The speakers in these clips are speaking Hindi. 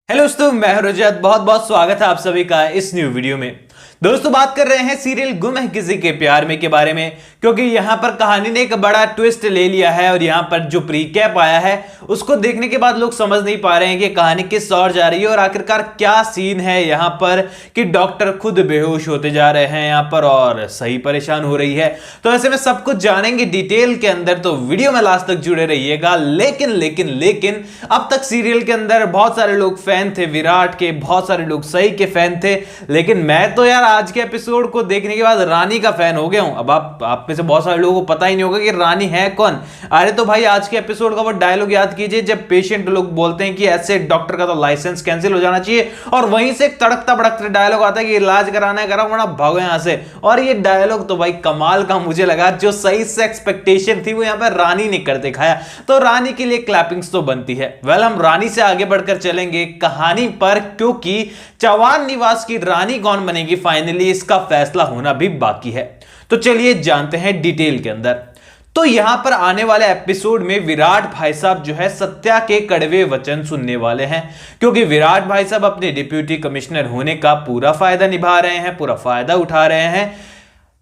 हेलो दोस्तों, मैं हूं रजत। बहुत बहुत स्वागत है आप सभी का इस न्यू वीडियो में। दोस्तों, बात कर रहे हैं सीरियल गुम है किसी के प्यार में के बारे में, क्योंकि यहां पर कहानी ने एक बड़ा ट्विस्ट ले लिया है और यहां पर जो प्रीकैप आया है उसको देखने के बाद लोग समझ नहीं पा रहे हैं कि कहानी किस ओर जा रही है और आखिरकार क्या सीन है यहां पर कि डॉक्टर खुद बेहोश होते जा रहे हैं यहां पर और सही परेशान हो रही है। तो ऐसे में सब कुछ जानेंगे डिटेल के अंदर, तो वीडियो में लास्ट तक जुड़े रहिएगा। लेकिन अब तक सीरियल के अंदर बहुत सारे लोग फैन थे विराट के, बहुत सारे लोग सही के फैन थे, लेकिन मैं तो यार आज के एपिसोड को देखने के बाद रानी का फैन हो गया हूं। अब आप में से बहुत सारे लोगों को पता ही नहीं होगा कि रानी है कौन। अरे तो भाई, आज के एपिसोड का वो डायलॉग याद कीजिए जब पेशेंट लोग बोलते हैं कि ऐसे डॉक्टर का तो लाइसेंस कैंसिल हो जाना चाहिए, और वहीं से एक तड़कता भड़कता डायलॉग आता है कि इलाज कराना है कराओ वरना भागो यहां से। और ये डायलॉग तो भाई कमाल का मुझे लगा। जो सही से एक्सपेक्टेशन थी वो यहां पर रानी ने कर दिखाया, तो रानी के लिए क्लैपिंग्स तो बनती है। हम रानी से आगे बढ़कर चलेंगे कहानी पर, क्योंकि चौहान निवास की रानी कौन बनेगी फाइनली इसका फैसला होना भी बाकी है। तो चलिए जानते हैं डिटेल के अंदर। तो यहां पर आने वाले एपिसोड में विराट भाई साहब जो है सत्या के कड़वे वचन सुनने वाले हैं, क्योंकि विराट भाई साहब अपने डिप्यूटी कमिश्नर होने का पूरा फायदा निभा रहे हैं, पूरा फायदा उठा रहे हैं,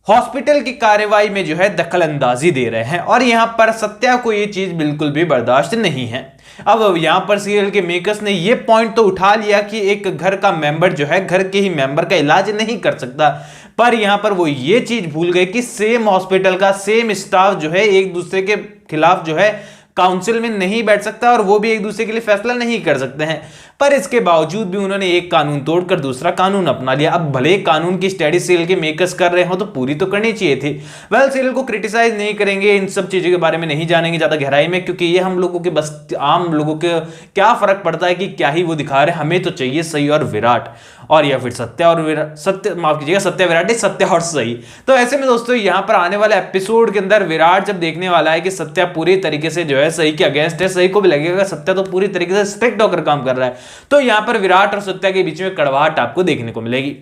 हॉस्पिटल की कार्रवाई में जो है दखल अंदाजी दे रहे हैं, और यहां पर सत्या को यह चीज बिल्कुल भी बर्दाश्त नहीं है। अब यहां पर सीरियल के मेकर्स ने यह पॉइंट तो उठा लिया कि एक घर का मेंबर जो है घर के ही मेंबर का इलाज नहीं कर सकता, पर यहां पर वो ये चीज भूल गए कि सेम हॉस्पिटल का सेम स्टाफ जो है एक दूसरे के खिलाफ जो है काउंसिल में नहीं बैठ सकता और वो भी एक दूसरे के लिए फैसला नहीं कर सकते हैं। पर इसके बावजूद भी उन्होंने एक कानून तोड़कर दूसरा कानून अपना लिया। अब भले कानून की स्टडी सीरियल के मेकर्स कर रहे हो तो पूरी तो करनी चाहिए थी। सीरियल को क्रिटिसाइज नहीं करेंगे, इन सब चीजों के बारे में नहीं जानेंगे ज्यादा गहराई में, क्योंकि ये हम लोगों के बस आम लोगों के क्या फर्क पड़ता है कि क्या ही वो दिखा रहे हैं। हमें तो चाहिए सही और विराट, और या फिर सत्या और विराट, माफ कीजिएगा सत्या विराट नहीं, सत्या और सही। तो ऐसे में दोस्तों यहां पर आने वाले एपिसोड के अंदर विराट जब देखने वाला है कि सत्या पूरी तरीके से जो है सही के अगेंस्ट है, सही को भी लगेगा सत्या तो पूरी तरीके से स्ट्रिक्ट होकर काम कर रहा है, तो यहां पर विराट और सत्या के बीच में कड़वाहट आपको देखने को मिलेगी।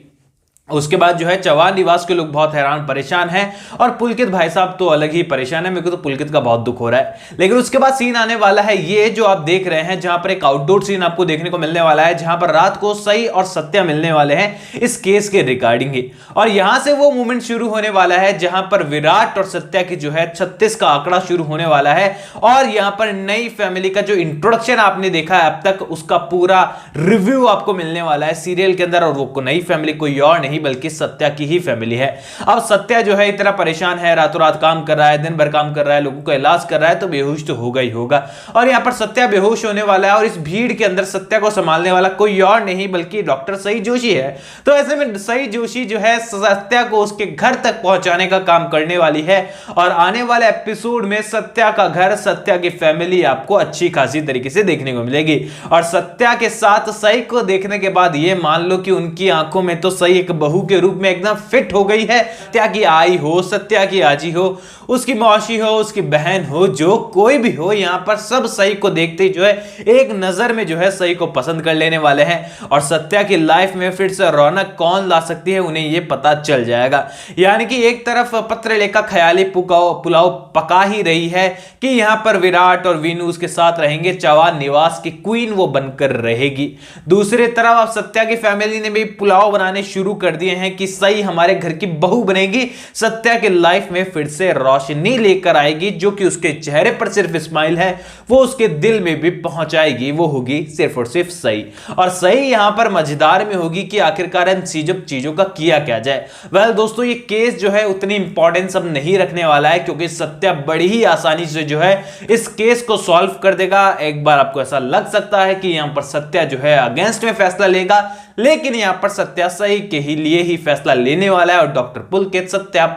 उसके बाद जो है चौहान निवास के लोग बहुत हैरान परेशान हैं, और पुलकित भाई साहब तो अलग ही परेशान है। मेरे को तो पुलकित का बहुत दुख हो रहा है। लेकिन उसके बाद सीन आने वाला है ये जो आप देख रहे हैं, जहां पर एक आउटडोर सीन आपको देखने को मिलने वाला है, जहां पर रात को सही और सत्या मिलने वाले हैं इस केस के रिगार्डिंग ही। और यहां से वो मूवमेंट शुरू होने वाला है जहां पर विराट और सत्या की जो है 36 का आंकड़ा शुरू होने वाला है, और यहां पर नई फैमिली का जो इंट्रोडक्शन आपने देखा है अब तक उसका पूरा रिव्यू आपको मिलने वाला है सीरियल के अंदर। और वो नई फैमिली कोई और नहीं बल्कि सत्या की ही फैमिली है। अब सत्या जो है इतना परेशान है, रातों रात काम कर रहा है, दिन भर काम कर रहा है, लोगों का इलाज कर रहा है, तो बेहोश तो होगा ही होगा। और यहां पर सत्या बेहोश होने वाला है, और इस भीड़ के अंदर सत्या को संभालने वाला कोई और नहीं बल्कि डॉक्टर सई जोशी है। तो ऐसे में सई जोशी जो है सत्या को उसके घर तक पहुंचाने का काम करने वाली है, और आने वाले एपिसोड में सत्या का घर, सत्या की फैमिली आपको अच्छी खासी तरीके से देखने को मिलेगी। और सत्या के साथ सई को देखने के बाद ये मान लो कि उनकी आंखों में तो सई एक बहू के रूप में एकदम फिट हो गई है। सत्या की आई हो, सत्या की आजी हो, उसकी मौसी हो, उसकी बहन हो, जो कोई भी हो, यहां पर सब सही को देखते ही जो है एक नजर में जो है सही को पसंद कर लेने वाले हैं। और सत्या की लाइफ में फिर से रौनक कौन ला सकती है उन्हें यह पता चल जाएगा। यानी कि एक तरफ पत्रलेखा ख्याली पुलाव पका ही रही है कि यहां पर विराट और वीनू उसके साथ रहेंगे, चौहान निवास की क्वीन वो बनकर रहेगी। दूसरी तरफ अब सत्या की फैमिली ने भी पुलाव बनाने शुरू कर दिए हैं कि सही हमारे घर की बहू बनेगी, सत्या के लाइफ में फिर से रोशनी लेकर आएगी, जो कि उसके चेहरे पर सिर्फ स्माइल है वो उसके दिल में भी पहुंचाएगी, वो होगी सिर्फ और सिर्फ सही। और सही यहां पर मजेदार में होगी कि आखिरकार इन चीजों का किया क्या जाए। दोस्तों ये केस जो है उतनी इंपॉर्टेंस अब नहीं रखने वाला है, क्योंकि सत्या बड़ी ही आसानी से जो है इस केस को सॉल्व कर देगा। एक बार आपको ऐसा लग सकता है कि यहां पर सत्या जो है अगेंस्ट में फैसला लेगा, लेकिन यहां पर सत्या सही के ही लिए ही फैसला लेने वाला है। और डॉक्टर पुलकित सत्या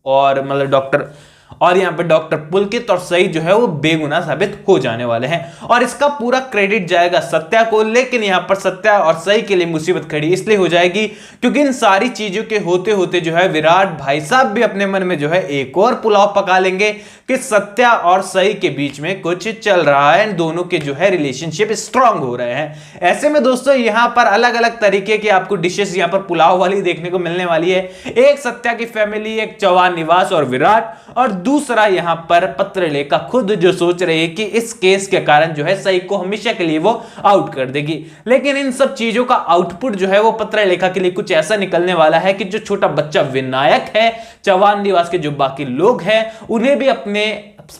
और मतलब यहां पे डॉक्टर पुलकित और सई जो है वो बेगुनाह साबित हो जाने वाले हैं, और इसका पूरा क्रेडिट जाएगा सत्या को। लेकिन यहां पर सत्या और सई के लिए मुसीबत खड़ी इसलिए हो जाएगी क्योंकि इन सारी चीजों के होते होते जो है विराट भाई साहब भी अपने मन में जो है एक और पुलाव पका लेंगे कि सत्या और सई के बीच में कुछ चल रहा है, दोनों के जो है रिलेशनशिप स्ट्रांग हो रहे हैं। ऐसे में दोस्तों यहां पर अलग अलग तरीके की आपको डिशेस यहां पर पुलाव वाली देखने को मिलने वाली है। एक सत्या की फैमिली, एक चौहान निवास और विराट, और दूसरा यहां पर पत्रलेखा खुद जो सोच रही है कि इस केस के कारण जो है सई को हमेशा के लिए वो आउट कर देगी। लेकिन इन सब चीजों का आउटपुट जो है वो पत्रलेखा के लिए कुछ ऐसा निकलने वाला है कि जो छोटा बच्चा विनायक है, चौहान निवास के जो बाकी लोग हैं, उन्हें भी अपने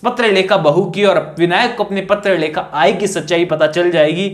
पत्रलेखा बहू की और विनायक को अपने पत्रलेखा आई की सच्चाई पता चल जाएगी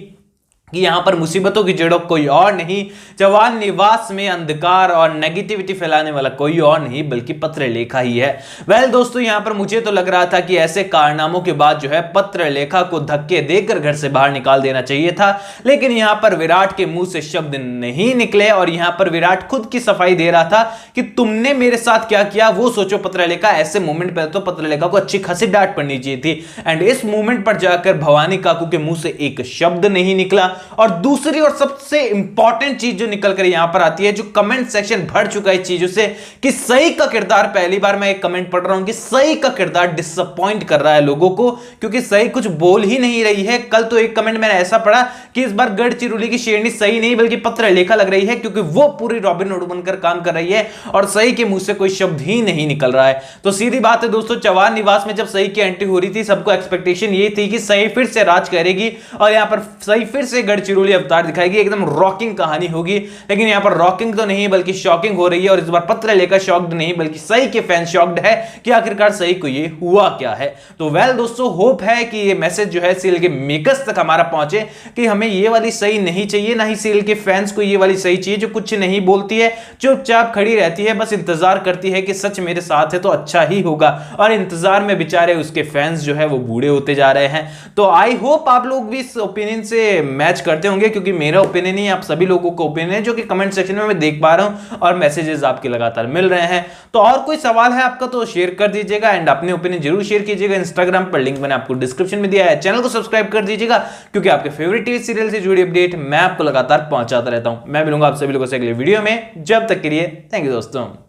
कि यहां पर मुसीबतों की जड़ कोई और नहीं, चौहान निवास में अंधकार और नेगेटिविटी फैलाने वाला कोई और नहीं बल्कि पत्रलेखा ही है। वेल दोस्तों, यहां पर मुझे तो लग रहा था कि ऐसे कारनामों के बाद जो है पत्रलेखा को धक्के देकर घर से बाहर निकाल देना चाहिए था, लेकिन यहां पर विराट के मुंह से शब्द नहीं निकले और यहां पर विराट खुद की सफाई दे रहा था कि तुमने मेरे साथ क्या किया वो सोचो पत्रलेखा। ऐसे मोमेंट पर तो पत्रलेखा को अच्छी खासी डांट पड़नी चाहिए थी एंड इस मोमेंट पर जाकर भवानी काकू के मुंह से एक शब्द नहीं निकला। और दूसरी और सबसे इंपॉर्टेंट चीज जो निकल कर यहां पर आती है, जो कमेंट सेक्शन भर चुका है इस चीजों से कि सई का किरदार, पहली बार मैं एक कमेंट पढ़ रहा हूं कि सई का किरदार डिसअपॉइंट कर रहा है लोगों को, क्योंकि सई कुछ बोल ही नहीं रही है। कल तो एक कमेंट मैंने ऐसा पढ़ा कि इस बार गढ़चिरौली की शेरनी सई नहीं बल्कि पत्रलेखा लग रही है, क्योंकि वो पूरी रॉबिन हुड बनकर काम कर रही है और सई के मुंह से कोई शब्द ही नहीं निकल रहा है। तो सीधी बात है दोस्तों, चौहान निवास में जब सई की एंट्री हो रही थी, सबको एक्सपेक्टेशन ये थी कि सई फिर से राज करेगी और यहां पर सई फिर से गढ़चिरौली अवतार दिखाएगी, एकदम रॉकिंग कहानी होगी। लेकिन यहां पर रॉकिंग तो नहीं बल्कि शॉकिंग हो रही है और इस बार पत्रलेखा शॉक्ड नहीं बल्कि सई के फैन शॉक्ड है कि आखिरकार सई को ये हुआ क्या है। तो वेल दोस्तों, होप है कि ये मैसेज जो है सीरियल के मेकर्स तक हमारा पहुंचे कि हमें ये वाली सई नहीं चाहिए, ना ही सीरियल के फैंस को ये वाली सई चाहिए जो कुछ नहीं बोलती है, चुपचाप खड़ी रहती है, बस इंतजार करती है कि सच मेरे साथ है तो अच्छा ही होगा, और इंतजार में बेचारे उसके फैंस जो है वो बूढ़े होते जा रहे हैं। तो आई होप आप लोग भी इस ओपिनियन से मैच करते होंगे, क्योंकि मेरा ओपिनियन नहीं, आप सभी लोगों को ओपिनियन है जो कि कमेंट सेक्शन में मैं देख पा रहा हूं और मैसेजेस आपके लगातार मिल रहे हैं। तो और कोई सवाल है आपका तो शेयर कर दीजिएगा एंड अपने ओपिनियन जरूर शेयर कीजिएगा। इंस्टाग्राम पर लिंक मैंने आपको डिस्क्रिप्शन में दिया है, चैनल को सब्सक्राइब कर दीजिएगा क्योंकि आपके फेवरेट टीवी सीरियल से जुड़ी अपडेट मैं आपको लगातार पहुंचाता रहता हूं। मैं मिलूंगा आप सभी लोगों से अगले वीडियो में, जब तक के लिए थैंक यू दोस्तों।